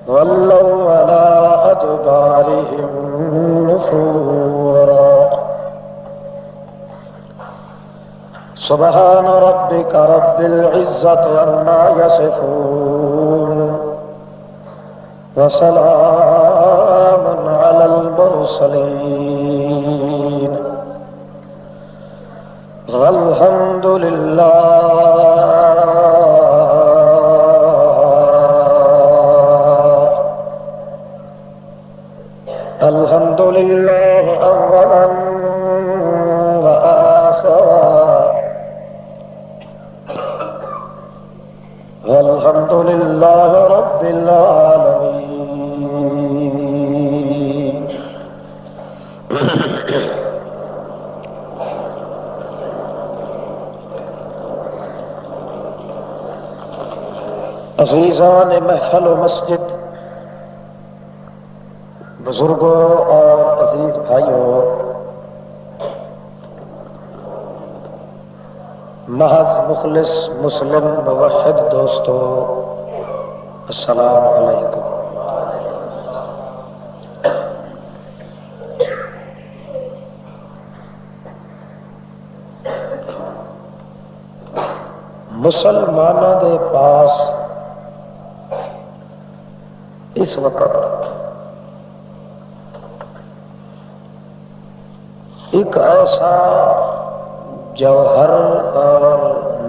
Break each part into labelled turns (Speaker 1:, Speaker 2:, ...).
Speaker 1: ولوا على أدبارهم نفورا. سبحان ربك رب العزة عما يصفون وسلام على المرسلين والحمد لله الحمد لله أولا وآخرا والحمد لله رب العالمين. عزیزان محفل و مسجد، بزرگوں اور عزیز بھائیوں، محض مخلص مسلم موحد دوستو، السلام علیکم. مسلمانوں دے پاس اس وقت ایک ایسا جوہر اور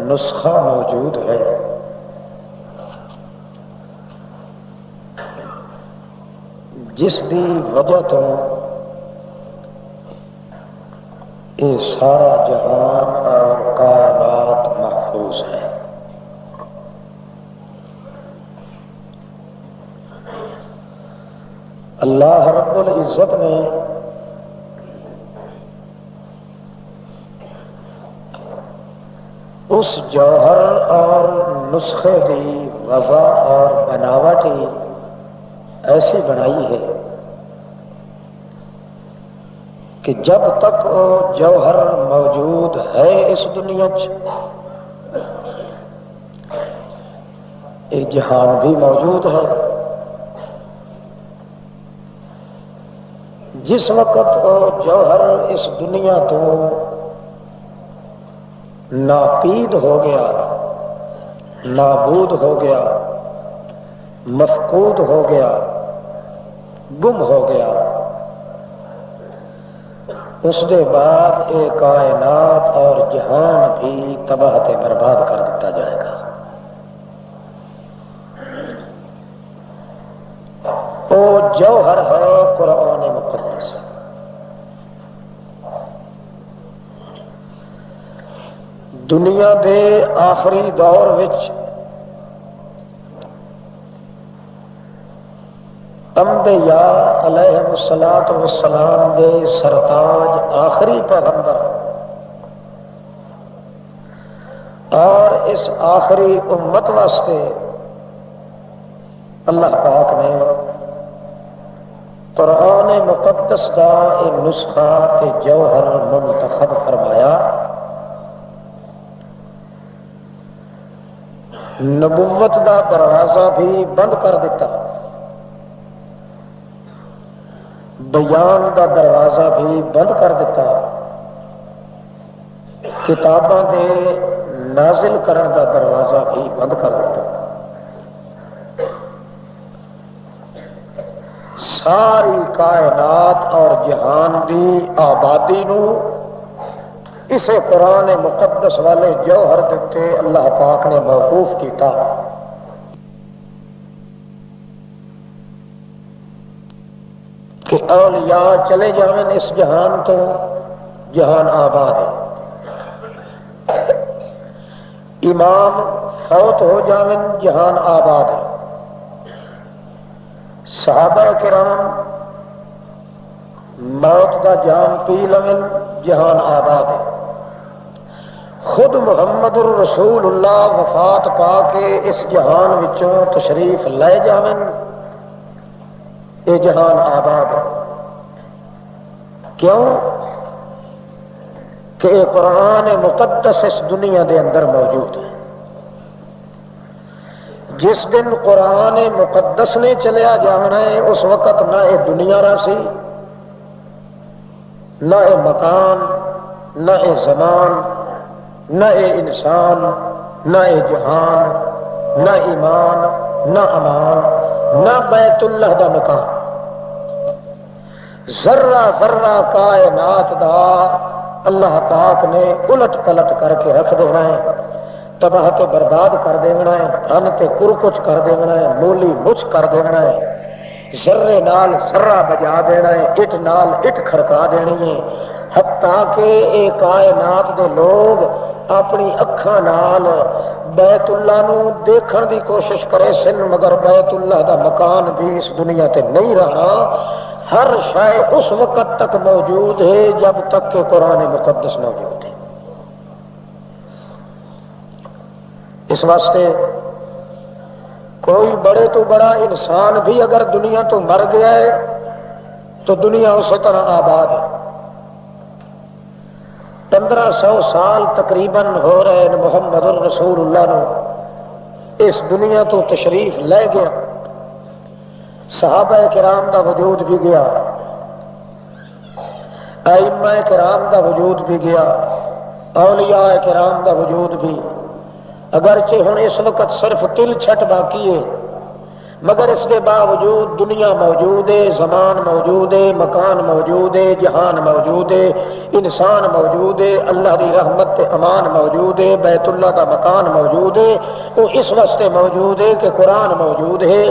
Speaker 1: نسخہ موجود ہے جس دی وجہ تو یہ سارا جہان اور کائنات محفوظ ہے. اللہ رب العزت نے اس جوہر اور نسخے کی وضع اور بناوٹ ہی ایسی بنائی ہے کہ جب تک وہ جوہر موجود ہے اس دنیا یہ جہان بھی موجود ہے. جس وقت وہ جوہر اس دنیا تو ناپید ہو گیا، نابود ہو گیا، مفقود ہو گیا، گم ہو گیا، اس کے بعد یہ کائنات اور جہان بھی تباہ تے برباد کر دیتا جائے گا. وہ جوہر ہے قرآن مقدس. دنیا دے آخری دور وچ انبیاء علیہ الصلوۃ والسلام دے سرتاج آخری پیغمبر اور اس آخری امت واسطے اللہ پاک نے قرآن مقدس دا یہ نسخہ تے جوہر منتخب فرمایا. نبوت دا دروازہ بھی بند کر دیتا، بیان دا دروازہ بھی بند کر دیتا، کتاباں دے نازل کرن دا دروازہ بھی بند کر دیتا. ساری کائنات اور جہان دی آبادی نو اسے قرآن مقدس والے جوہر دیتے اللہ پاک نے موقوف کیتا. کہ اولیاء چلے جائیں اس جہان تو جہان آباد ہے، امام فوت ہو جائیں جہان آباد ہے، صحابہ کرام موت دا جام پی لون جہان آباد ہے، خود محمد الرسول اللہ وفات پا کے اس جہان وچوں تشریف لے جاون یہ جہان آباد ہے. کیوں کہ یہ قرآن مقدس اس دنیا دے اندر موجود ہے. جس دن قرآن مقدس نے چلیا جانا ہے اس وقت نہ یہ دنیا راسی، نہ یہ مکان، نہ یہ زمان، نہ یہ انسان، نہ یہ جہان، نہ ایمان، نہ امان، نہ بیت اللہ دا مکان، ذرہ ذرہ کائنات دا اللہ پاک نے الٹ پلٹ کر کے رکھ دینا ہے، تباہ تے برباد کر دینا ہے، دھن تے کرکچ کر دینا ہے، مولی مچ کر دینا ہے، ذرے نال ذرہ بجا دینا ہے، اٹ نال اٹ کھڑکا دینی ہے، حتیٰ کہ اے کائنات دے لوگ اپنی اکھاں نال بیت اللہ نو دیکھن دی کوشش کرے سن، مگر بیت اللہ دا مکان بھی اس دنیا تے نہیں رہنا، ہر شے اس وقت تک موجود ہے جب تک کہ قرآن مقدس موجود ہے۔ اس واسطے کوئی بڑے تو بڑا انسان بھی اگر دنیا تو مر گیا ہے تو دنیا اسی طرح آباد ہے۔ 1500 سال تقریباً ہو رہے ہیں محمد الرسول اللہ نے اس دنیا تو تشریف لے گیا، صحابہ کرام دا وجود بھی گیا، ائمہ کرام دا وجود بھی گیا، اولیاء کرام دا وجود بھی، اگرچہ ہن اس وقت صرف تل چھٹ باقی ہے، مگر اس کے باوجود دنیا موجود ہے، زمان موجود ہے، مکان موجود ہے، جہان موجود ہے، انسان موجود ہے، اللہ دی رحمت تے امان موجود ہے، بیت اللہ کا مکان موجود ہے، وہ اس واسطے موجود ہے کہ قرآن موجود ہے۔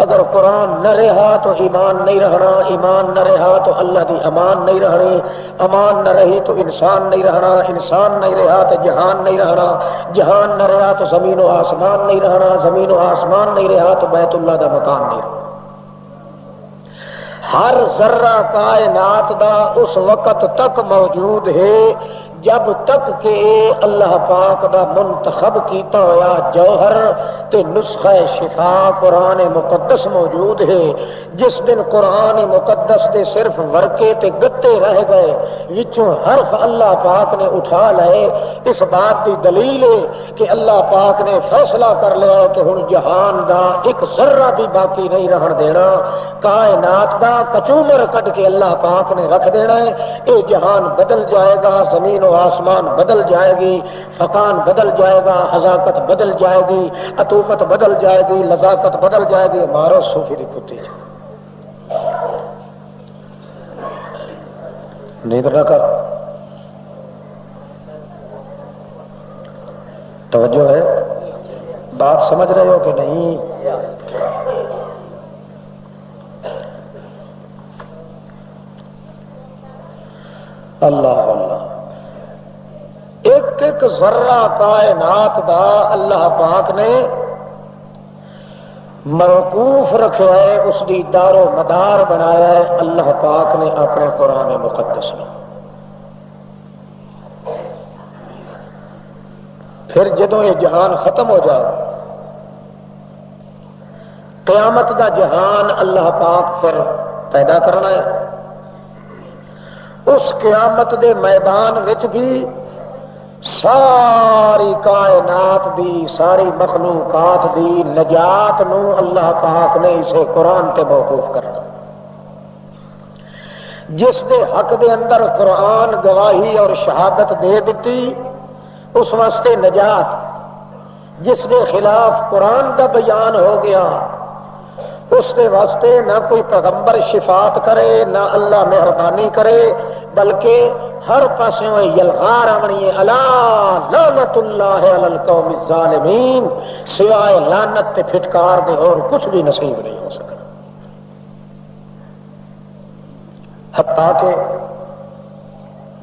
Speaker 1: اگر قرآن نہ رہا تو ایمان نہیں رہنا، ایمان نہ رہا تو اللہ دی امان نہیں رہنی، امان نہ رہی تو انسان نہیں رہنا، انسان نہیں رہا تو جہان نہیں رہنا، جہان نہ رہا تو زمین و آسمان نہیں رہنا، زمین و آسمان نہیں رہا تو بیت اللہ دا مکان نہیں رہنا۔ ہر ذرہ کائنات دا اس وقت تک موجود ہے جب تک کہ اللہ پاک دا منتخب کیتا ہوا جوہر تے نسخہ شفا قرآن مقدس موجود ہے۔ جس دن قرآن مقدس دے صرف ورقے تے گتے رہ گئے، وچوں حرف اللہ پاک نے اٹھا لائے، اس بات دی دلیل ہے کہ اللہ پاک نے فیصلہ کر لیا کہ ہن جہان دا ایک ذرہ بھی باقی نہیں رہن دینا، کائنات دا کچومر کٹ کے اللہ پاک نے رکھ دینا ہے، اے جہان بدل جائے گا، زمین و آسمان بدل جائے گی، فقان بدل جائے گا، حذاقت بدل جائے گی، عطوفت بدل جائے گی، لذاقت بدل جائے گی۔ مارو صوفی دی کتی نیند نہ کر، توجہ ہے، بات سمجھ رہے ہو کہ نہیں؟ اللہ اللہ، ایک ایک ذرہ کائنات دا اللہ پاک نے موقوف رکھا ہے، اس دی دار و مدار بنایا ہے اللہ پاک نے اپنے قرآن مقدس میں۔ پھر جدوں یہ جہان ختم ہو جائے گا، قیامت دا جہان اللہ پاک پھر پیدا کرنا ہے، اس قیامت دے میدان وچ بھی ساری کائنات دی، ساری مخلوقات دی نجات نو اللہ پاک نے اسے قرآن تے موقوف کرنا۔ جس دے حق دے اندر قرآن گواہی اور شہادت دے دیتی اس واسطے نجات، جس دے خلاف قرآن دا بیان ہو گیا اس دے واسطے نہ کوئی پیغمبر شفاعت کرے، نہ اللہ مہربانی کرے، بلکہ ہر پاسوں یلغار آمنی ہے، الا لعنت اللہ علی القوم الظالمین، سوائے لعنت تے پھٹکار دے اور کچھ بھی نصیب نہیں ہو سکتا۔ حتیٰ کہ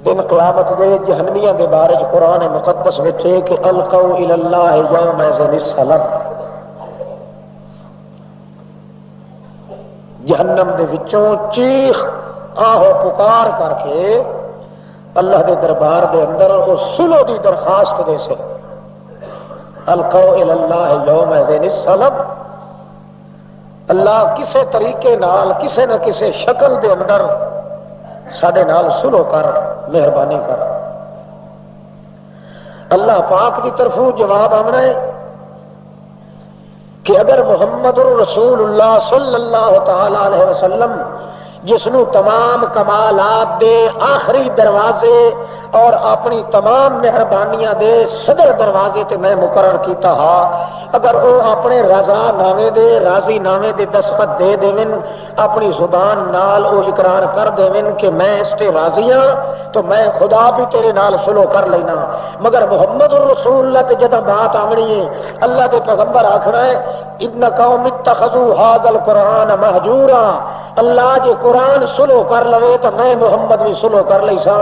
Speaker 1: دن قیامت دے جہنمیاں دے بارے قرآن مقدس وچ ہے کہ القوا الی اللہ یومئذ السلام، جہنم دے وچوں چیخ آہو پکار کر کے اللہ دے دربار دے اندر وہ صلح دی درخواست دے سے، القوا الی اللہ یومئذ السلام، اللہ کسے طریقے نال کسے نہ کسے شکل دے اندر ساڈے نال صلح کر، مہربانی کر۔ اللہ پاک دی طرفوں جواب آمنا ہے کہ اگر محمد الرسول اللہ صلی اللہ تعالی علیہ وسلم جس نو تمام کمالات دے آخری دروازے اور اپنی تمام مہربانیاں دے صدر دروازے تے میں مقرر کیتا ہا، اگر وہ اپنے رضا نامے دے راضی نامے دے دستخط دے دیون، اپنی زبان نال او اقرار کر دیون کہ میں اس تے راضی ہاں، تو میں خدا بھی تیرے نال سلو کر لینا۔ مگر محمد الرسول اللہ تے جدہ بات آمنی ہے، اللہ دے پیغمبر آکھنا ہے ان قوم اتخذوا ھذا القرآن مہجورا، اللہ جے قرآن سلو کر لوے تو میں محمد بھی سلو کر لئی سا۔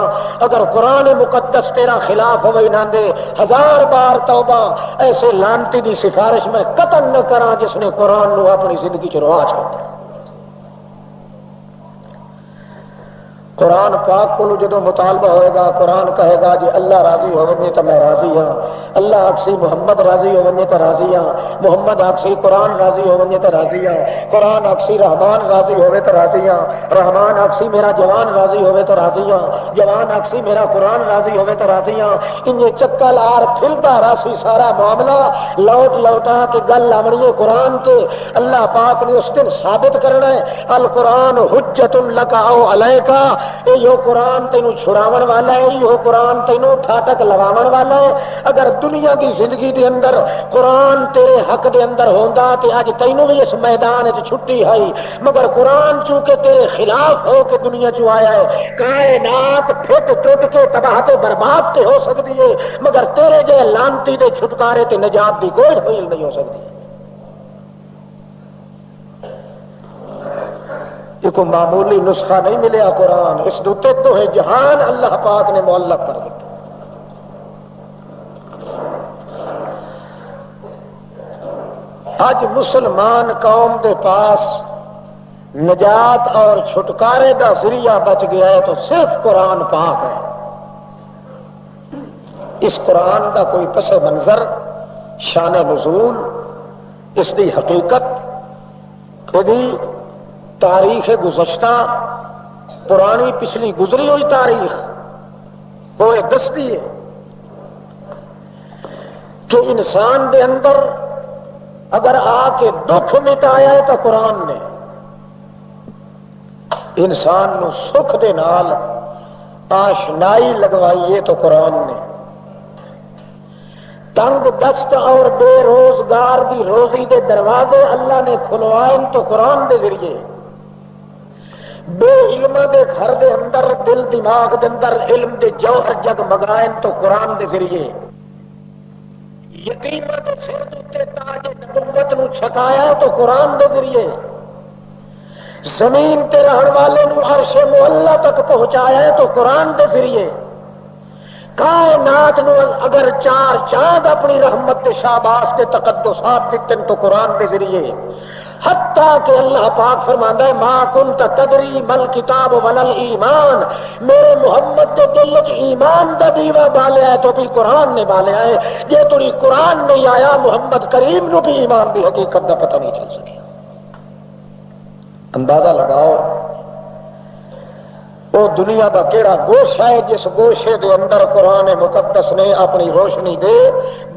Speaker 1: اگر قرآن مقدس تیرا خلاف ہوئی نہ دے، 1000 بار توبہ، ایسے لانتی دی سفارش میں قطن نہ کراں جس نے قرآن نو اپنی زندگی چ روا چھوڑ دیا۔ قرآن پاک کو جدو مطالبہ ہوئے گا، قرآن کہے گا جی اللہ راضی ہونے تو میں راضی ہاں، اللہ آکسی محمد راضی ہونے تو راضی ہاں، محمد آکسی قرآن راضی ہونے تو راضی ہاں، قرآن آکسی رحمان راضی ہوئے تو راضی ہاں، رحمان آکسی میرا جوان راضی ہوئے تو راضی ہاں، جوان آکسی میرا قرآن راضی ہوئے تو راضی ہاں۔ انجھے چکل آر پھلتا راسی سارا معاملہ لوٹ لوٹا کے گل آمنی قرآن کے اللہ پاک نے اس دن ثابت کرنا ہے القرآن حجت لک او علیکا، یہ قرآن تینوں چھڑاون والا ہے، یہ قرآن تینوں پھاٹک لواون والا ہے۔ اگر دنیا کی زندگی دے اندر قرآن تیرے حق دے اندر ہوندا تے اج تینوں بھی اس میدان وچ چھٹی ہے، مگر قرآن چونکہ تیرے خلاف ہو کے دنیا چ آیا ہے، کائنات پھٹ ٹوٹ کے تباہ تے برباد تے ہو سکتی ہے، مگر تیرے جے لانتی دے چھٹکارے تے نجات دی کوئی حیل نہیں ہو سکتی۔ یہ کوئی معمولی نسخہ نہیں ملیا قرآن، اس دوتے تو ہے جہان اللہ پاک نے معلق کر دیتا۔ آج مسلمان قوم دے پاس نجات اور چھٹکارے دا ذریعہ بچ گیا ہے تو صرف قرآن پاک ہے۔ اس قرآن دا کوئی پس منظر، شان نزول، اس دی حقیقت، دی تاریخ گزشتہ، پرانی پچھلی گزری ہوئی تاریخ وہ دستی ہے کہ انسان دے اندر اگر آ کے دکھ مٹایا ہے تو قرآن نے، انسان نو سکھ دے نال آشنائی لگوائی ہے تو قرآن نے، تنگ دست اور بے روزگار دی روزی دے دروازے اللہ نے کھلوائے تو قرآن دے ذریعے، بے علم دے گھر دے اندر دل دماغ دے اندر علم دے جوہر جگ مگائن تو قرآن دے ذریعے، یتیمہ دے سر دے تاج نبوت نو چھکایا تو قرآن دے ذریعے، زمین تے رہن والے نو عرش معلی تک پہنچایا ہے تو قرآن دے ذریعے، کائنات نو اگر 4 چاند اپنی رحمت دے شاباش دے تقدسات دیتن تو قرآن دے ذریعے، حتیٰ کہ اللہ پاک فرماندا ہے ما کنت تدری مل کتاب ولل ایمان، میرے محمد دے دل وچ ایمان دا دیوا بالیا ہے تو بھی قرآن نے بالیا ہے، جے تری قرآن نہیں آیا محمد کریم نو بھی ایمان دی حقیقت دا پتہ نہیں چل سکیا۔ اندازہ لگاؤ وہ دنیا دا کیڑا گوشہ ہے جس گوشے دے اندر قرآن مقدس نے اپنی روشنی دے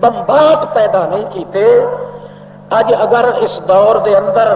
Speaker 1: بمباٹ پیدا نہیں کیتے۔ اج اگر اس دور دے اندر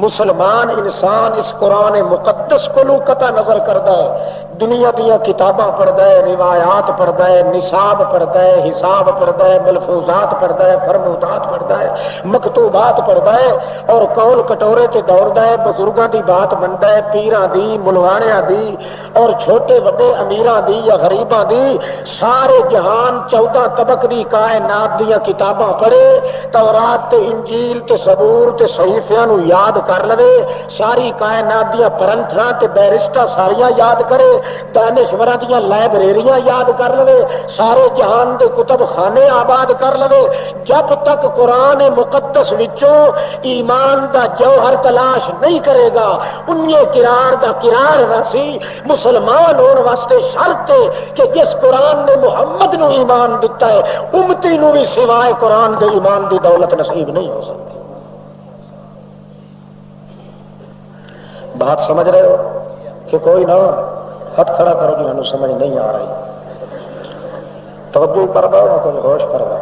Speaker 1: مسلمان انسان اس قرآن مقدس کو قطع نظر کرتا ہے، دنیا دیا کتاباں پڑھتا ہے، روایات پڑھتا ہے، نصاب پڑھتا ہے، حساب پڑھتا ہے، ملفوظات پڑھتا ہے، فرمودات پڑھتا ہے، مکتوبات پڑھتا ہے اور قول کٹورے تے دوڑتا ہے، بزرگاں دی بات منتا ہے، پیراں دی، ملوانیاں دی اور چھوٹے وڈے امیراں دی یا غریباں دی، سارے جہان 14 طبق دی کائنات دیا کتاباں پڑھے، تورات تے انجیل تے زبور تے صحیفیاں نو یاد کر لوے، ساری کائنات دیا پرنتھراں تے بیرسٹا ساریاں یاد کرے، دانشوراں دیا لائبریریاں یاد کر لوے، سارے جہان دے کتب خانے آباد کر لوے، جب تک قرآن مقدس وچوں ایمان دا جوہر تلاش نہیں کرے گا انہیں قرار دا قرار راسی مسلمان ہون واسطے شرط ہے کہ جس قرآن نے محمد نو ایمان دیتا ہے امتی نو بھی سوائے قرآن دے ایمان دی دولت نصیب نہیں ہو سکتی۔ بات سمجھ رہے ہو کہ کوئی نہ ہاتھ کھڑا کرو جنہوں نے سمجھ نہیں آ رہی، توجہ کروا نہ کوئی ہوش کروا۔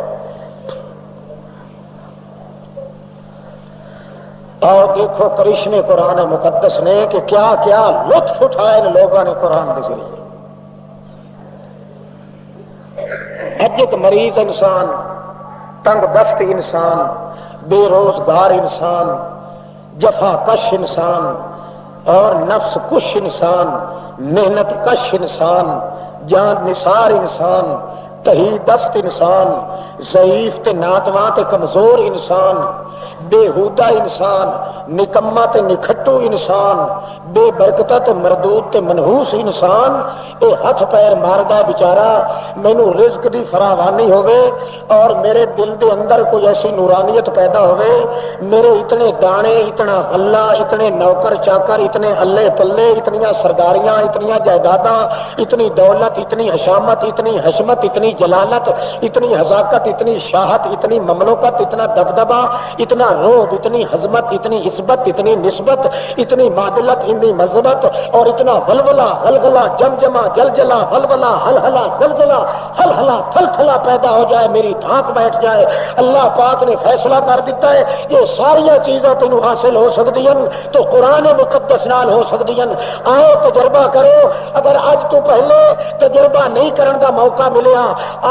Speaker 1: اور دیکھو کرشمے قرآن مقدس نے کہ کیا کیا لطف اٹھایا ان لوگوں نے قرآن کے ذریعے. اج ایک مریض انسان، تنگ دست انسان، بے روزگار انسان، جفا کش انسان اور نفس کش انسان، محنت کش انسان، جان نثار انسان، تہی دست انسان، ضعیف تے ناتواں تے کمزور انسان، بےہودہ انسان، نکما تے نکھٹو انسان، بے برکتہ تے مردود تے منحوس انسان، اے ہاتھ پیر ماردا بیچارہ مینوں رزق دی فراوانی ہوے اور میرے دل دے اندر کوئی ایسی نورانیت پیدا ہوے، میرے اتنے دانے، اتنا غلہ، اتنے نوکر چاکر، اتنے اللہ پلے، اتنیاں سرداریاں، اتنیاں جائیداداں، اتنی دولت، اتنی حشامت، اتنی حشمت، اتنی جلالت، اتنی حذاقت، اتنی شاہت، اتنی مملوکت، اتنا دبدبہ، اتنا روب، اتنی حزمت، اتنی عصبت، اتنی نسبت، اتنی معدلت، اتنی مذہبت اور اتنا ولولہ غلغلہ جمجمہ جلجلہ ولولہ ہلہلہ زلزلہ ہلہلہ تھلتھلا پیدا ہو جائے، میری دھانک بیٹھ جائے. اللہ پاک نے فیصلہ کر دیتا ہے یہ ساریا چیزاں تینوں حاصل ہو سکتی ہیں تو قرآن مقدس نال ہو سکتی ہیں. آؤ تجربہ کرو. اگر اج تو پہلے تجربہ نہیں کرن دا موقع ملیا،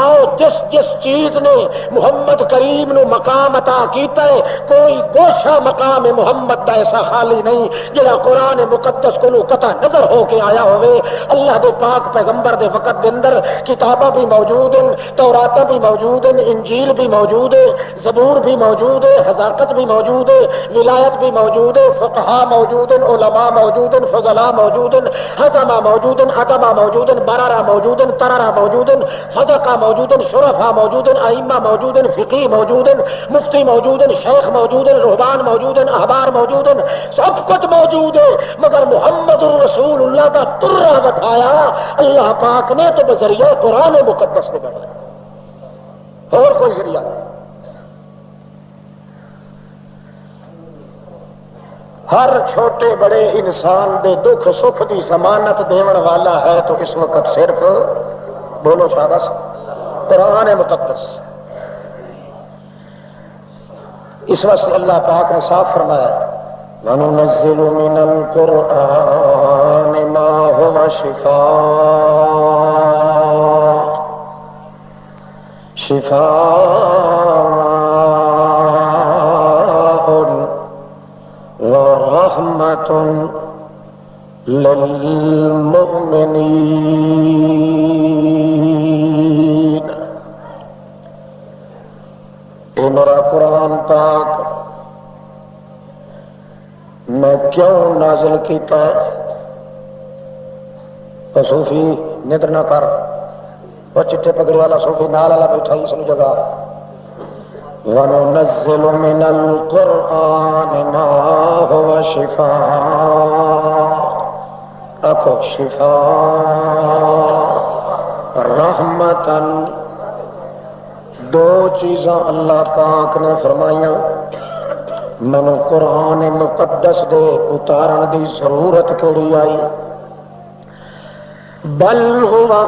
Speaker 1: آؤ جس جس چیز نے محمد کریم نو مقام عطا کیتا ہے، کوئی گوشہ مقام محمد دا ایسا خالی نہیں جڑا قرآن مقدس کو قطع نظر ہو کے آیا ہوئے. اللہ دے پاک پیغمبر دے وقت دے اندر کتاباں بھی موجود ہیں، توراتاں بھی موجود ہیں، انجیل بھی موجود ہے، زبور بھی موجود ہے، حذاقت بھی موجود ہے، ولایت بھی موجود ہے، فقہاء موجود ہیں، علماء موجود ہیں، فضلاء موجود ہیں، حکماء موجود ہیں، ادباء موجود ہیں، برارا موجود ہیں، ترارا موجود ہیں، صدقہ موجود ہیں، شرفاء موجود ہیں، ائمہ موجود ہیں، فقی موجود ہیں، مفتی موجود ہیں، شیخ موجود ہیں، رہبان موجود ہیں، احبار موجود ہیں، سب کچھ موجود ہے. مگر محمد رسول اللہ کا ترہ بتایا اللہ پاک نے تو بذریعہ قرآن مقدس نے بنایا، اور کوئی ذریعہ نہیں. ہر چھوٹے بڑے انسان دے دکھ سکھ دی ضمانت دیون والا ہے تو اس وقت صرف بولو شاباش قرآن مقدس. اس واسطے اللہ پاک نے صاف فرمایا وَنُنَزِّلُ مِنَ الْقُرْآنِ مَا هُوَ شِفَاءٌ وَرَحْمَةٌ لِلْمُؤْمِنِينَ. اے میرا قرآن پاک میں کیوں نازل کیتا ہے؟ تو صوفی ندر نہ کر، وہ چٹے پگڑی والا صوفی نال والا بیٹھا اس نو جگہ. وَنُنَزِّلُ مِنَ الْقُرْآنِ مَا هُوَ شِفَاءٌ، اکو شفاء رحمتاً. دو چیزاں اللہ پاک نے فرمائیاں مینو قرآن مقدس دے اتارن دی ضرورت کیڑی آئی؟ بل ہوا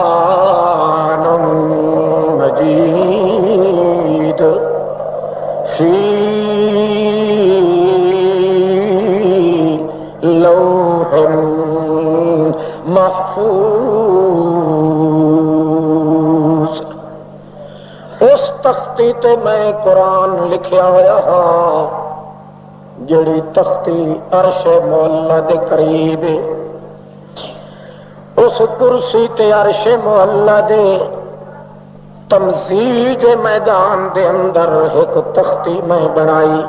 Speaker 1: قرآن مجید فی لوح محفوظ. اس تختی تے میں قرآن لکھیا ہویا ہاں جڑی تختی عرش مولا دے قریب. اس کرسی تے عرش مولا دے تمزیج میدان دے اندر ایک تختی میں بنائی.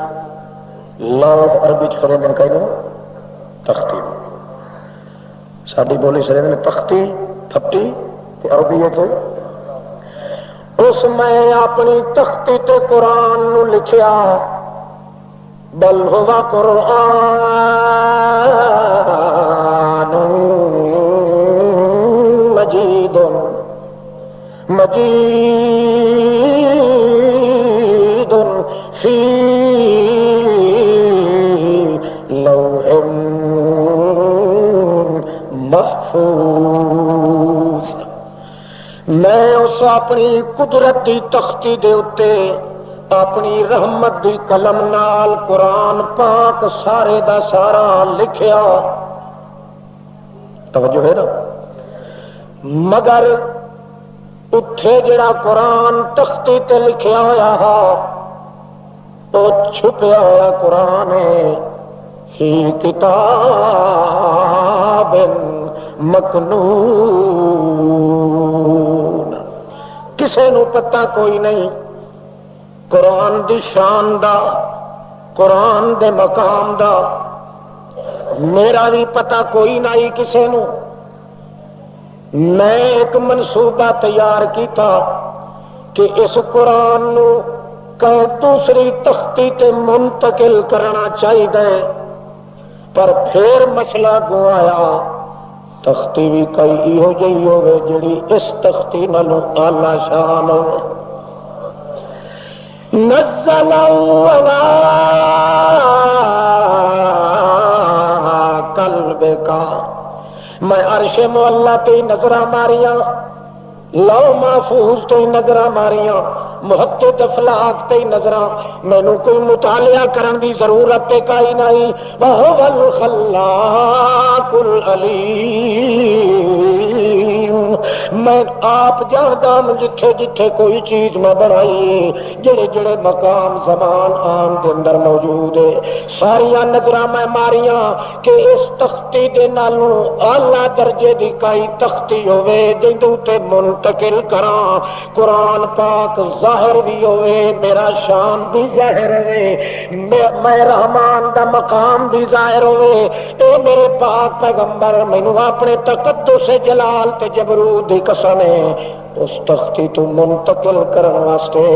Speaker 1: لوح عربی چھڑے دن کہہ دوں تختی، ساڈی بولی سرے دن تختی پھپٹی تے عربی ہے. اس میں اپنی تختی تے قرآن نو لکھیا بل ہوا قرآن مجید مجید فی لوح محفوظ. میں اس اپنی قدرت دی تختی دے اتے اپنی رحمت دی قلم نال قرآن پاک سارے دا سارا لکھیا، توجہ ہے نا، مگر اتھے جڑا قرآن تختی تے لکھیا ہویا ہا تو چھپیا ہوا قرآن ہے فی کتاب مکنون، کسے نو پتہ کوئی نہیں قرآن دی شان دا، قرآن دے مقام دا، میرا بھی پتہ کوئی نہیں کسے نو۔ میں ایک منصوبہ تیار کیتا کہ اس قرآن نو دوسری تختی تے منتقل کرنا چاہیے، پر پھر مسئلہ گوایا تختی بھی کئی ایہو جہی ہوے جڑی اس تختی نالوں اعلی شان ہوے۔ نزل علی قلبک، میں عرش معلی تے نظراں ماریاں، لو محفوظ تے نظراں ماریاں، محقق افلاک تے نظراں، مینوں کوئی مطالعہ کرن دی ضرورت تے کائی نہیں۔ وَهُوَ الْخَلَّاقُ الْعَلِيمُ، میں آپ جاندا جتھے جتھے کوئی چیز میں بنائی، جڑے جڑے مقام زمان آن دے اندر موجود ہے، ساریاں نظراں میں ماریاں کہ اس تختی دے نالوں اعلیٰ درجے دی کئی تختی ہوے جدوں تے منتقل کراں قرآن پاک ظاہر بھی ہوئے، میرا شان بھی ظاہر ہوئے، میں رحمان دا مقام بھی ظاہر ہوئے۔ اے میرے پاک پیغمبر مینوں اپنے تقدس جلال تے جبروت دی قسم ہے اس تختی تو منتقل کرن واسطے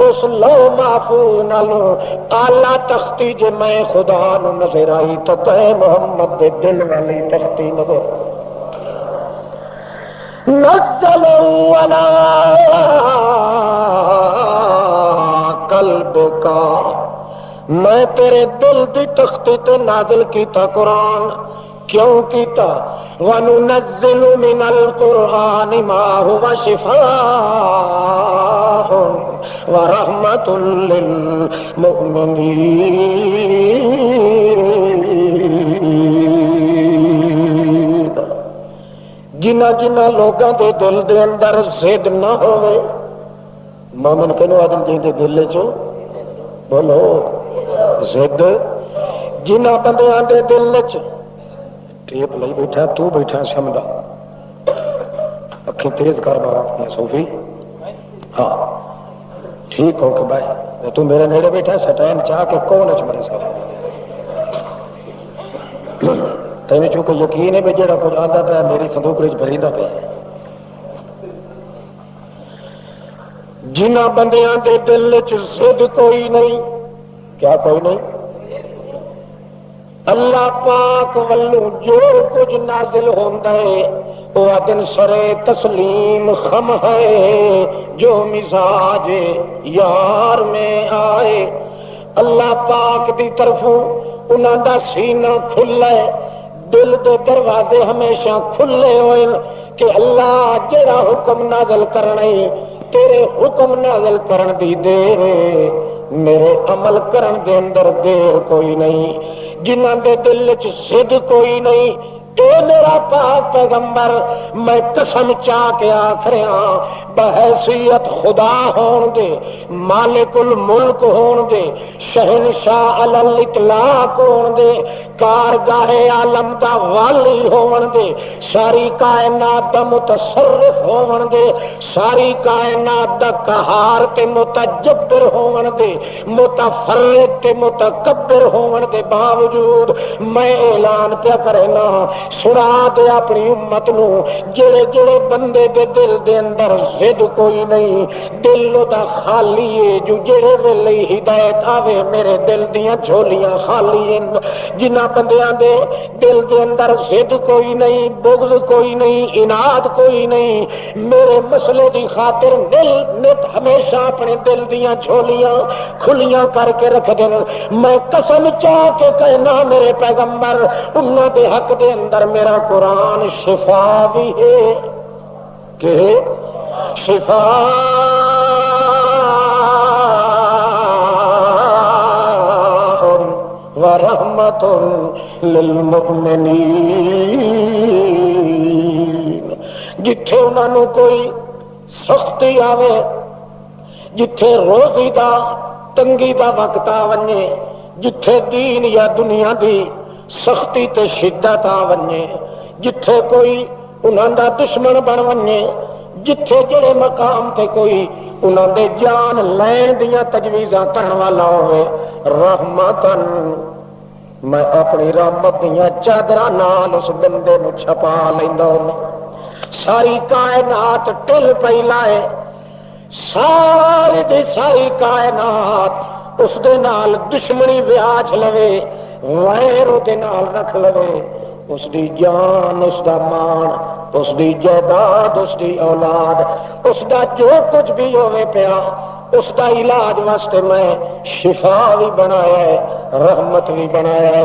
Speaker 1: اس لو محفوظ نالوں اعلیٰ تختی جے میں خدا نو نظر آئی تو تے محمد دے دل والی تختی نظر نزل علی قلبک، میں تیرے دل دی تختی تے نازل کیتا قرآن، کیوں کیتا؟ وَنُنَزِّلُ مِنَ الْقُرْآنِ مَا هُوَ شِفَاءٌ وَرَحْمَةٌ لِّلْمُؤْمِنِينَ، جنہ جنہ لوگاں دے دل دے اندر زد نہ ہوئے، مومن کنو آدم جی دے دل چو بولو زد، جنہ بندیاں دے دل چ ٹیپ لئی بیٹھا تو بیٹھا سمدا، اکھیں تیز کر بارا اپنی صوفی، ہاں ٹھیک ہو کہ بھائی تو میرے نیڑے بیٹھا سٹین چاہ کے کون اچ مرے صاحب تینوں چونکہ یقین ہے بھی جڑا کچھ آندا پیا میری صندوق وچ بھریندا پیا۔ جنہ بندیاں دے دل چ زد کوئی نہیں، کیا کوئی نہیں، اللہ پاک والوں جو کچھ نازل ہوندا ہے وہ دن سرے تسلیم خم ہے، جو مزاج یار میں آئے اللہ پاک دی طرفوں انہاں دا سینہ کھلا ہے، دل دے دروازے ہمیشہ کھلے ہوئے کہ اللہ جڑا حکم نازل کرنا تیرے حکم نازل کرن دی دیر میرے عمل کرن دے اندر دیر کوئی نہیں، جنہاں دے دل چ صد کوئی نہیں۔ اے میرا پاک پیغمبر میں قسم چاہ کے آخریاں بحیثیت خدا ہون دے، مالک الملک ہون دے، شہنشاہ علی الاطلاق ہون دے، کارگاہ عالم دا والی ہون دے، ساری کائنات دا متصرف ہون دے، ساری کائنات دا قہار تے متجبر ہون دے، متفرد تے متکبر ہون دے باوجود میں اعلان پیا کرنا سنا دے اپنی امت نو جڑے جڑے بندے دے دل دے اندر زد کوئی نہیں، دل دا خالی ہے، جو جڑے ویلے ہدایت آوے میرے دل دیاں جھولیاں خالی ہیں، جنہ بندیاں دے دل دے اندر زد کوئی نہیں، بغض کوئی نہیں، اناد کوئی نہیں، میرے مسئلے دی خاطر دل نت ہمیشہ اپنے دل دیاں جھولیاں کھلیاں کر کے رکھ دین۔ میں قسم چاہ کے کہنا میرے پیغمبر انہاں دے حق دے اندر میرا قرآن شفا بھی ہے کہ شفا ورحمۃ للمؤمنین۔ جتھے انہاں نوں کوئی سختی آوے، جتھے روزی دا تنگی دا وقت آ ونجے، جتھے دین یا دنیا دی سختی تے شدت آ ونجے، جتھے کوئی انہاں دا دشمن بن ونجے، جتھے جڑے مقام تے کوئی انہاں دے جان لین دیاں تجویزاں کرن والا ہوئے، رحمتن میں اپنی رحمت دیاں چادراں نال اس بندے نو چھپا لیندا ہوں۔ ساری کائنات ٹل پئی لائے، ساری دی ساری کائنات اس دے نال دشمنی ویاچ لوے، ویر دے نال رکھ لوے، اس دی جان، اس دا مان، اس دی جائیداد، اس دی اولاد، اس دا جو کچھ بھی ہوئے پیا، اس دا علاج واسطے میں شفا بھی بنایا ہے، رحمت بھی بنایا ہے۔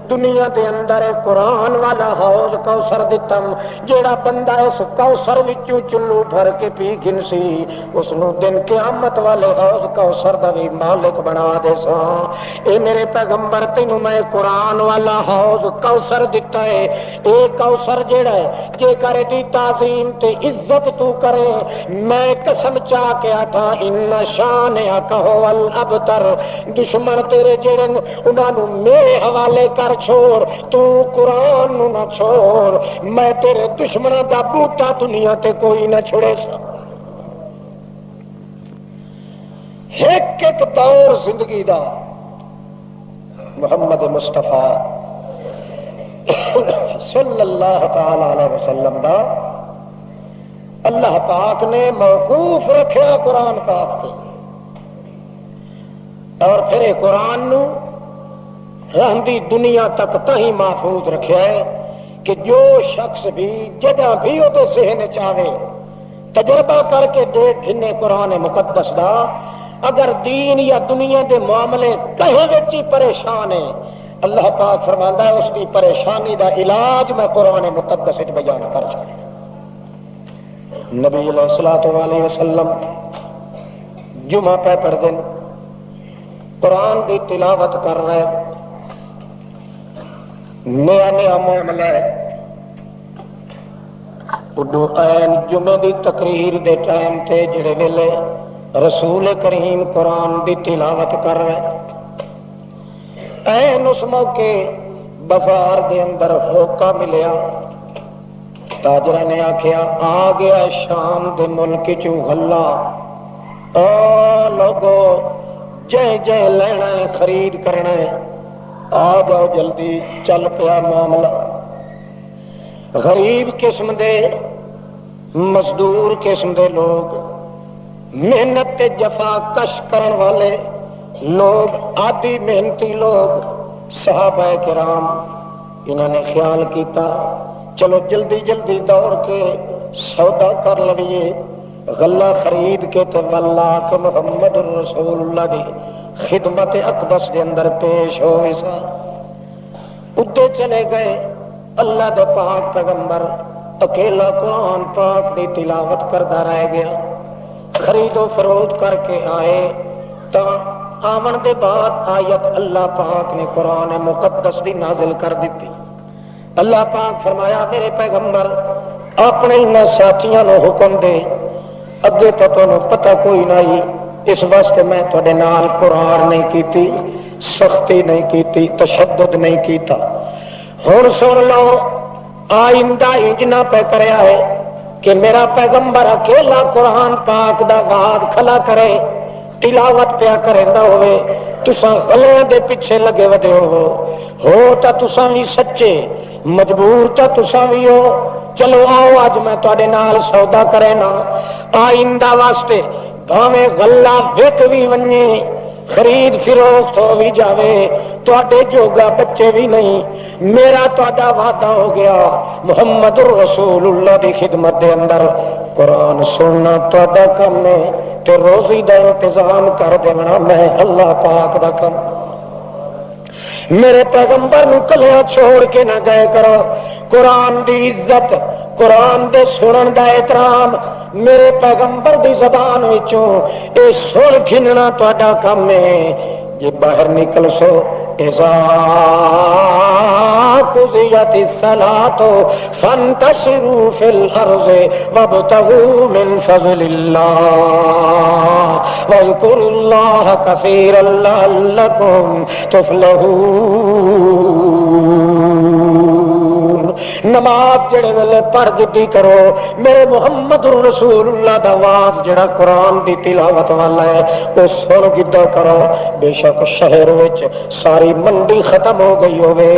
Speaker 1: دنیا دے اندر قرآن والا حوض کوثر دتم، جیڑا بندہ اس کوثر وچوں چلو بھر کے پی گنسی، اس نو دن قیامت والے حوض کوثر دا بھی مالک بنا دے سا۔ اے میرے پیغمبر تینوں میں قرآن والا حوض کوثر دتا ہے، اے کوثر جیڑا ہے جے کرے دی تعظیم تے عزت تو کرے، میں قسم چا کے آتا ان شانئک هو الابتر، دشمن تیرے جیڑے انہاں نو میرے حوالے کر چھوڑ، تو قرآن نو نہ چھوڑ، میں تیرے دشمنوں دا بوٹا دنیا تے کوئی نہ چھوڑے سا۔ ایک ایک دور زندگی دا محمد مصطفیٰ صلی اللہ تعالی علیہ وسلم دا اللہ پاک نے موقوف رکھیا قرآن پاک تے، اور پھر قرآن نو رہندی دنیا تک تہی محفوظ رکھیا ہے کہ جو شخص بھی جدہ بھی وہ ذہن چاہے تجربہ کر کے دیکھ گھنے قرآن مقدس دا، اگر دین یا دنیا دے معاملے کہیں وچی پریشان ہے، اللہ پاک فرماندا ہے اس دی پریشانی دا علاج میں قرآن مقدس وچ بیان کر چھوڑا۔ نبی علیہ الصلوۃ والسلام جمعہ پہ پڑھ دن قرآن دی تلاوت کر رہے، نیا نیا معاملہ ہے، اڈو این جمعے دی تقریر دے ٹائم تے جڑے ویلے رسول کریم قرآن دی تلاوت کر رہے، این اس موقع بازار دے اندر ہوکا ملیا، تاجرہ نے آکھیا آ گیا شام دے ملک چو غلہ، او لوگو جے جے لینا ہے خرید کرنا ہے، آ جاؤ جلدی، چل پیا معاملہ۔ غریب قسم دے مزدور قسم دے لوگ، محنت تے جفا کش کرن والے لوگ، عادی محنتی لوگ، صحابہ کرام، انہوں نے خیال کیتا چلو جلدی جلدی دوڑ کے سودا کر لئیے، غلہ خرید کے تے واللہ کہ محمد رسول اللہ دی خدمت اقدس دے اندر پیش ہوئے سا۔ ادھے چلے گئے، اللہ دے پاک پیغمبر اکیلا قرآن پاک دی تلاوت کردہ رہ گیا، خرید و فروخت کر کے آئے، تا آمن دے بعد آیت اللہ پاک نے قرآن مقدس دی نازل کر دیتی۔ اللہ پاک فرمایا میرے پیغمبر اپنے انہاں ساتھیاں نو حکم دے، اگے تو تانوں پتہ کوئی نہیں، اس واسطے میں تھوڑے نال قرآن نہیں کیتی، سختی نہیں کیتی، تشدد نہیں کیتا۔ ہن سن لو آئندہ انجنا پہ کریا ہے کہ میرا پیغمبر اکیلا قرآن پاک دا وعد کھلا کرے، تلاوت پیا کریندا ہوئے، تساں غلیاں دے پیچھے لگے وڈے ہو تا تساں بھی سچے، مجبور تا تساں بھی ہو، چلو آؤ اج میں تواڈے نال سودا کرے نا، آئندہ واسطے بھاویں غلہ وک بھی ونجے، خرید فروخت ہو بھی جاوے، تواڈے جوگا بچے بھی نہیں، میرا تواڈا وعدہ ہو گیا محمد رسول اللہ دی خدمت دے اندر قرآن سننا تواڈا کم ہے، تے روزی دا انتظام کر دینا میں اللہ پاک دا کم۔ میرے پیغمبر نو کلیاں چھوڑ کے نہ گئے کرو، قرآن دی عزت قرآن دے سنن دا احترام میرے پیغمبر دی زبان وچوں اے سن گھننا تہاڈا کم ہے. جے باہر نکل سو اذا قضیت الصلاۃ فانتشروا فی الارض وابتغوا من فضل اللہ واذکروا اللہ کثیرا لعلکم تفلحون. نماز جڑے ویلے پڑھ دی کرو میرے محمد رسول اللہ دا واز جڑا قرآن دی تلاوت والا ہے او سن گدا کرو. بے شک شہر وچ ساری منڈی ختم ہو گئی ہوے،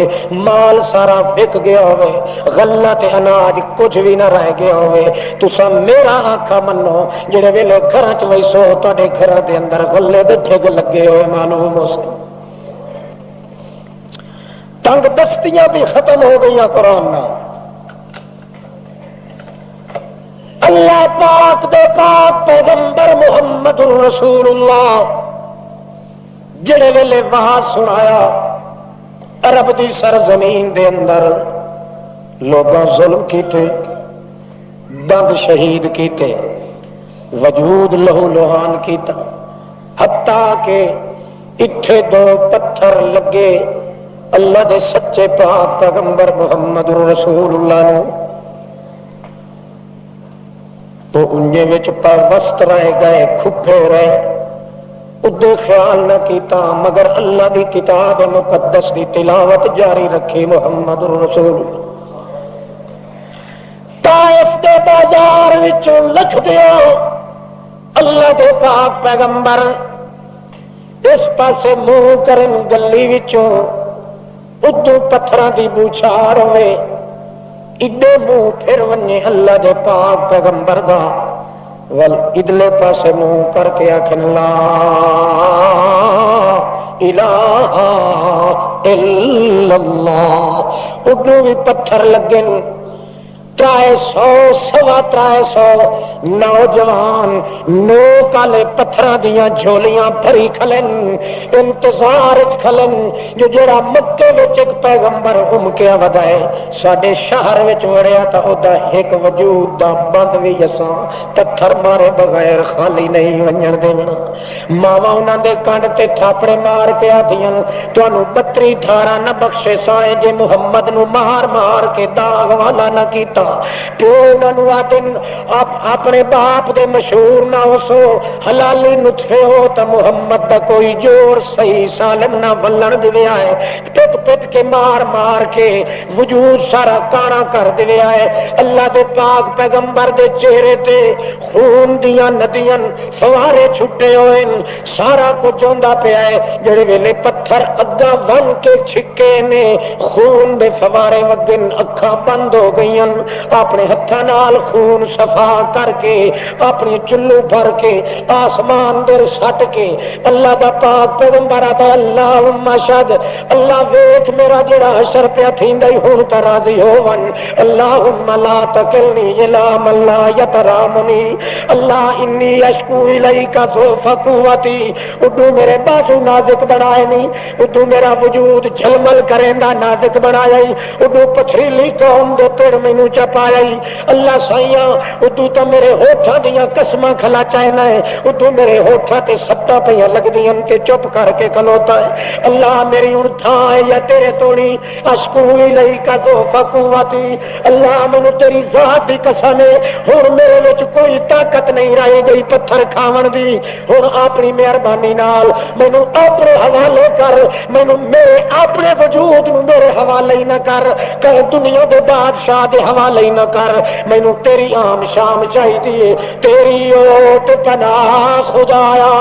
Speaker 1: مال سارا بک گیا ہوے، غلہ تے اناج کچھ بھی نہ رہ گیا ہوے، تساں میرا آقا منو جڑے ویلے گھراں چ ویسو تہاڈے گھراں دے اندر غلے دے ٹھگ لگے ہوئے معلوم ہو سکے. تنگ دستیاں بھی ختم ہو گئی قرآن نال. اللہ پاک دے پاک پیغمبر محمد رسول اللہ جڑے ویلے وہاں سنایا عرب دی سرزمین دے اندر لوگاں ظلم کیتے، دند شہید کیتے، وجود لہو لوہان کیتا، حتیٰ کہ اتھے دو پتھر لگے اللہ دے سچے پاک پیغمبر محمد رسول اللہ نو تو انجے وچ پاوست رہ گئے، کھپے رہے، ادے خیال نہ کیتا مگر اللہ دی کتاب مقدس دی تلاوت جاری رکھی. محمد رسول طائف دے بازار وچوں لکھ دیو اللہ دے پاک پیغمبر اس پاسے منہ کرن گلی وچوں ادو پتھراں دی بوچھار ہوئے، ایڈے منہ پھر ونجے اللہ دے پاک پیغمبر دا ول ادلے پاسے منہ کر کے آکھن لا الہ الا اللہ. ادو بھی پتھر لگن. 300 نوجوان نوک والے پتھراں دیاں جھولیاں بھری کھلن، انتظار کھلن جو جڑا مکے وچ ایک پیغمبر امکیا ودائے ساڈے شہر وچ وڑیا تا او دا ایک وجود دا بند وی اساں پتھر مارے بغیر خالی نہیں ونجن دینا. ماواں انہاں دے کنڈ تے تھاپڑے مار کے آدھیاں تانوں 32 دھارا نہ بخشے سائے جے محمد نو مار مار کے داغ والا نہ کیتا. اپنے باپ دے مشہور نہ ہو حلالی نطفے ہو تو محمد دا کوئی جوڑ صحیح سالم نہ بلن دیا ہے. پٹ پٹ کے مار مار کے وجود سارا کانا کر دیا ہے. اللہ دے پاک پیغمبر دے چہرے تے خون دیاں ندیاں فوارے چھٹے ہوئے، سارا کچھ ہوندا پیا ہے. جڑے ویلے پتھر اگا ون کے چھکے نے خون دے فوارے وگن، اکھاں بند ہو گئیاں. اپنے ہتھاں نال خون صفا کر کے اپنی چلو بھر کے آسمان در سٹ کے اللہ دا پاک پیغمبر آتا اللہم شہد اللہ ویکھ میرا جڑا حشر پیا تھیندا ہن تے راضی ہون. اللہم لا تکلنی الی من لا یترامنی اللہ انی اشکو الیک ضعف قوتی. اڈو میرے بازو نازک بنائے نہیں، اڈو میرا وجود جھلمل کریندا نازک بنایا، اڈو پتھریلی قوم دے پیڑ مینوں چپایا. اللہ سائیاں ادو تو میرے ہوٹھاں دیاں قسماں کھلا چاہنا ہے، ادو میرے ہوٹھاں تے سٹاں پیاں لگدیاں تے چپ کر کے کھلوتا ہے. اللہ میری ہن تھاں ہے یا تیرے تونی اشکو الیک ضعف قوتی. اللہ مینوں تیری ذات دی قسم ہے ہن میرے وچ کوئی طاقت نہیں رہ گئی پتھر کھاون دی. ہن اپنی مہربانی نال مینوں اپنے حوالے کر، مینوں میرے اپنے وجود نوں میرے حوالے ہی نہ کر، کہ دنیا دے بادشاہ دے حوالے ہی نہ کر. مینوں تیری عام شام چاہیے، تیری اوٹ پناہ خدایا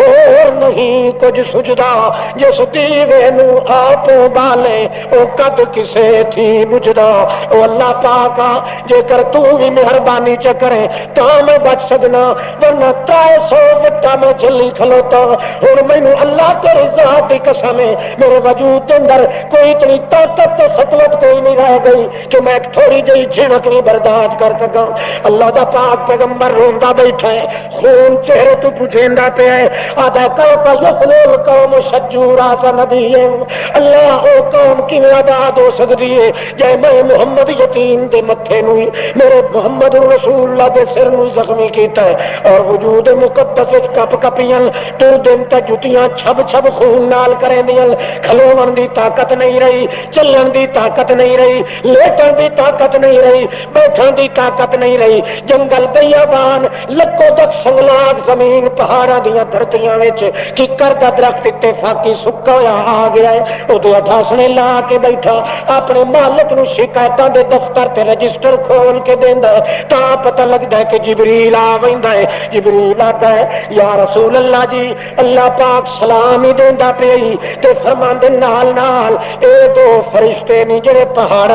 Speaker 1: اور نہیں کچھ سجدا. جس دیوے نو آپ بالے او قد کسے تھی بجدا. او اللہ پاکا جے کر تو بھی مہربانی چکرے تا میں بچ سکنا، ورنہ 300 وٹا میں جلی کھلوتا. اور مینوں اللہ تیری ذات دی قسم ہے میرے وجود کے اندر کوئی اتنی طاقت تے سطوت کوئی نہیں رہ گئی کہ میں تھوڑی جی جھنک نہیں برداشت کر سکا. اللہ دا پاک پیغمبر روندا بیٹھا ہے, خون چہرے تو پجیندا پیا ہے. آدا کیف یفلل قوم شجورا نبیہم, اللہ او قوم کیویں آباد ہو سکدی ہے جے میں محمد یتیم دے متھے نوں میرے محمد رسول اللہ دے سر نوں زخمی کیتا ہے. اور وجود مقدس وچ کپ کپیاں تو دن تے جُتیاں چھب چھب خون نال کریندیاں. کھلوون دی طاقت نہیں رہی, چلن دی طاقت نہیں رہی, لیٹن دی طاقت نہیں رہی, بیٹھن دی طاقت نہیں رہی. جنگل بیابان لکو تک سنگلاگ زمین پہاڑاں دیاں دھرتیاں وچ ککر دا درخت اتفاقی سکا ہویا آ گیا ہے. اودے اٹھاسنے لا کے بیٹھا اپنے مالک نو شکایتاں دے دفتر تے رجسٹر کھول کے دیندا ہے. تاں پتہ لگدا ہے کہ جبریل آ ویندا ہے. جبریل آتا ہے یا رسول اللہ جی, اللہ پاک سلام ہی دیندا پئی تے فرماندے نال نال اے دو فرشتے نہیں جڑے پہاڑ